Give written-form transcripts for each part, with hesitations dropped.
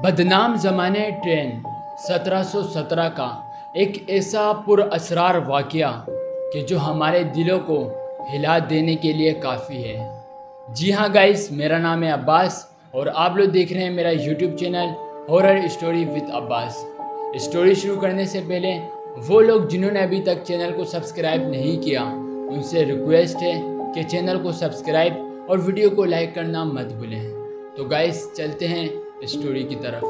बदनाम ज़माने ट्रेन 1717 का एक ऐसा पुरअसरार वाक़या कि जो हमारे दिलों को हिला देने के लिए काफ़ी है। जी हाँ गाइस, मेरा नाम है अब्बास और आप लोग देख रहे हैं मेरा YouTube channel horror story with Abbas. Story शुरू करने से पहले वो लोग जिन्होंने अभी तक चैनल को सब्सक्राइब नहीं किया, उनसे रिक्वेस्ट है कि चैनल को सब्सक्राइब और वीडियो को लाइक करना मत भूलें। तो गाइस चलते हैं स्टोरी की तरफ।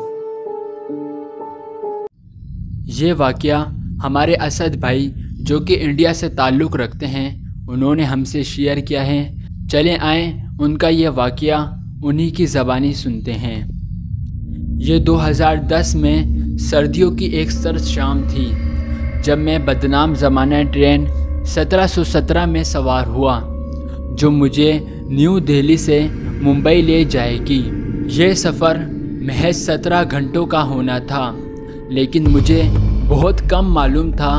ये वाक़या हमारे असद भाई जो कि इंडिया से ताल्लुक़ रखते हैं, उन्होंने हमसे शेयर किया है। चलें आएँ उनका ये वाक़या उन्हीं की ज़बानी सुनते हैं। ये 2010 में सर्दियों की एक सर्द शाम थी जब मैं बदनाम ज़माना ट्रेन 1717 में सवार हुआ जो मुझे न्यू दिल्ली से मुंबई ले जाएगी। ये सफ़र महज 17 घंटों का होना था, लेकिन मुझे बहुत कम मालूम था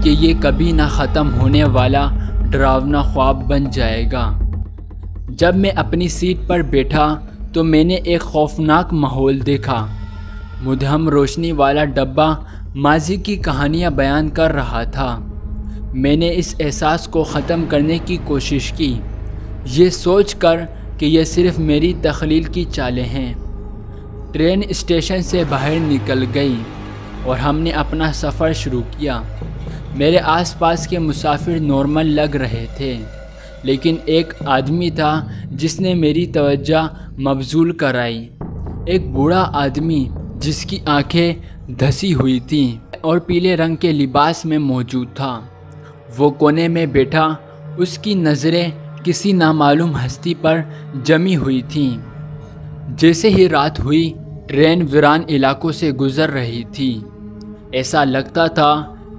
कि ये कभी ना ख़त्म होने वाला डरावना ख्वाब बन जाएगा। जब मैं अपनी सीट पर बैठा तो मैंने एक खौफनाक माहौल देखा। मुद्हम रोशनी वाला डब्बा माजी की कहानियाँ बयान कर रहा था। मैंने इस एहसास को ख़त्म करने की कोशिश की, ये सोचकर कि यह सिर्फ़ मेरी तख्लील की चालें हैं। ट्रेन स्टेशन से बाहर निकल गई और हमने अपना सफ़र शुरू किया। मेरे आसपास के मुसाफिर नॉर्मल लग रहे थे, लेकिन एक आदमी था जिसने मेरी तवज्जो मबजूल कराई। एक बूढ़ा आदमी जिसकी आंखें धसी हुई थीं और पीले रंग के लिबास में मौजूद था। वो कोने में बैठा, उसकी नज़रें किसी नामालूम हस्ती पर जमी हुई थीं। जैसे ही रात हुई, ट्रेन वीरान इलाकों से गुज़र रही थी। ऐसा लगता था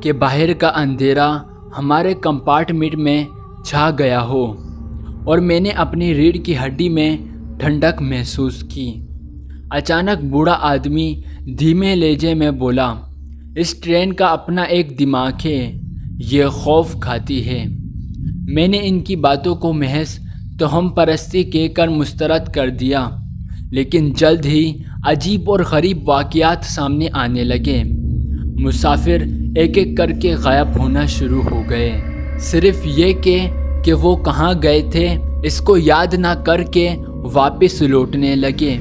कि बाहर का अंधेरा हमारे कंपार्टमेंट में छा गया हो और मैंने अपनी रीढ़ की हड्डी में ठंडक महसूस की। अचानक बूढ़ा आदमी धीमे लहजे में बोला, इस ट्रेन का अपना एक दिमाग है, ये खौफ खाती है। मैंने इनकी बातों को महज तोहम परस्ती कहकर मुस्तरद कर दिया, लेकिन जल्द ही अजीब और गरीब वाक़यात सामने आने लगे। मुसाफिर एक एक करके गायब होना शुरू हो गए। सिर्फ ये कि वो कहाँ गए थे इसको याद ना करके वापस लौटने लगे।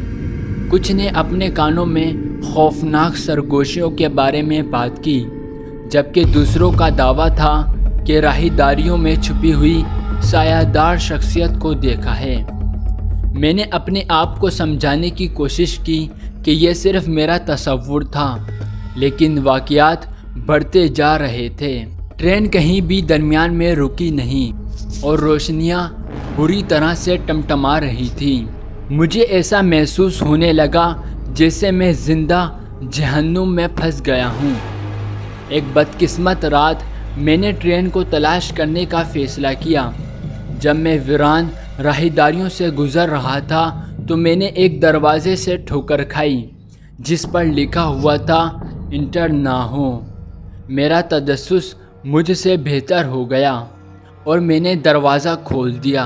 कुछ ने अपने कानों में खौफनाक सरगोशियों के बारे में बात की, जबकि दूसरों का दावा था कि राहदारियों में छुपी हुई सायादार शख्सियत को देखा है। मैंने अपने आप को समझाने की कोशिश की कि यह सिर्फ मेरा तसव्वुर था, लेकिन वाक़यात बढ़ते जा रहे थे। ट्रेन कहीं भी दरमियान में रुकी नहीं और रोशनियां बुरी तरह से टमटमा रही थीं। मुझे ऐसा महसूस होने लगा जैसे मैं ज़िंदा जहन्नुम में फंस गया हूँ। एक बदकिस्मत रात मैंने ट्रेन को तलाश करने का फ़ैसला किया। जब मैं वीरान राहदारियों से गुज़र रहा था तो मैंने एक दरवाज़े से ठोकर खाई जिस पर लिखा हुआ था इंटर ना हो। मेरा तजस्सुस मुझसे बेहतर हो गया और मैंने दरवाज़ा खोल दिया।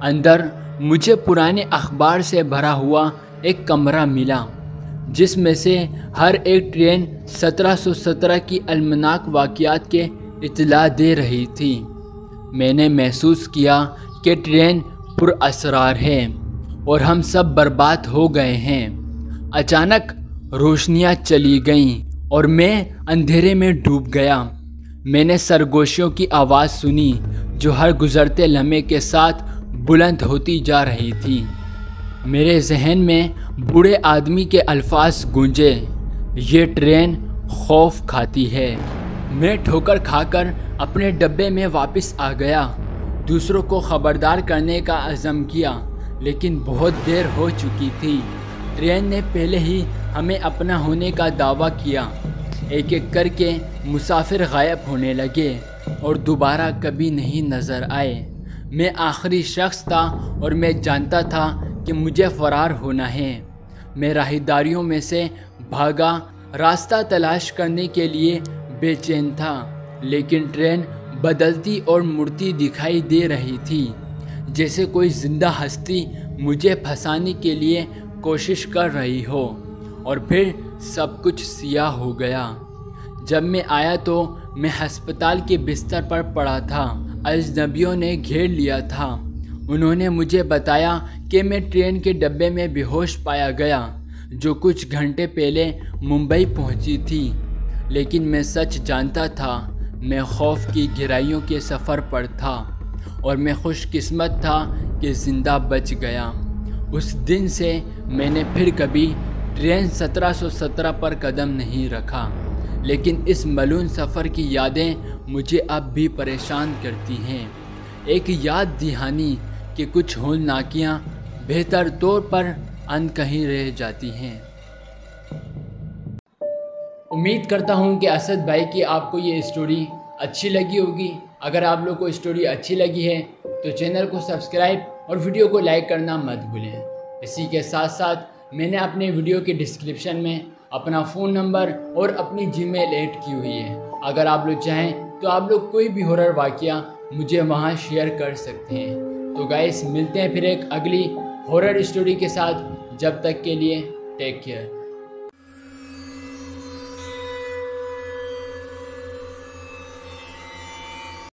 अंदर मुझे पुराने अखबार से भरा हुआ एक कमरा मिला जिसमें से हर एक ट्रेन 1717 की अलमनाक वाक़यात के इत्तला दे रही थी। मैंने महसूस किया कि ट्रेन पुरअसरार है और हम सब बर्बाद हो गए हैं। अचानक रोशनियां चली गईं और मैं अंधेरे में डूब गया। मैंने सरगोशियों की आवाज़ सुनी जो हर गुज़रते लम्हे के साथ बुलंद होती जा रही थी। मेरे जहन में बूढ़े आदमी के अल्फाज गूंजे, ये ट्रेन खौफ खाती है। मैं ठोकर खाकर अपने डब्बे में वापस आ गया। दूसरों को ख़बरदार करने का अज़म किया, लेकिन बहुत देर हो चुकी थी। ट्रेन ने पहले ही हमें अपना होने का दावा किया। एक एक करके मुसाफिर गायब होने लगे और दोबारा कभी नहीं नज़र आए। मैं आखिरी शख्स था और मैं जानता था कि मुझे फ़रार होना है। मैं राहदारियों में से भागा, रास्ता तलाश करने के लिए बेचैन था, लेकिन ट्रेन बदलती और मुड़ती दिखाई दे रही थी, जैसे कोई ज़िंदा हस्ती मुझे फंसाने के लिए कोशिश कर रही हो। और फिर सब कुछ सियाह हो गया। जब मैं आया तो मैं हस्पताल के बिस्तर पर पड़ा था। अजनबियों ने घेर लिया था। उन्होंने मुझे बताया कि मैं ट्रेन के डब्बे में बेहोश पाया गया जो कुछ घंटे पहले मुंबई पहुंची थी। लेकिन मैं सच जानता था, मैं खौफ की गहराइयों के सफ़र पर था और मैं खुशकिस्मत था कि ज़िंदा बच गया। उस दिन से मैंने फिर कभी ट्रेन 1717 पर कदम नहीं रखा, लेकिन इस मलून सफ़र की यादें मुझे अब भी परेशान करती हैं। एक याद दहानी कि कुछ होलनाकियाँ बेहतर तौर पर अनकही रह जाती हैं। उम्मीद करता हूँ कि असद भाई की आपको ये स्टोरी अच्छी लगी होगी। अगर आप लोग को स्टोरी अच्छी लगी है तो चैनल को सब्सक्राइब और वीडियो को लाइक करना मत भूलें। इसी के साथ साथ मैंने अपने वीडियो के डिस्क्रिप्शन में अपना फ़ोन नंबर और अपनी जीमेल ऐड की हुई है। अगर आप लोग चाहें तो आप लोग कोई भी हॉरर वाक़या मुझे वहाँ शेयर कर सकते हैं। तो गाइस, मिलते हैं फिर एक अगली हॉरर स्टोरी के साथ। जब तक के लिए टेक केयर।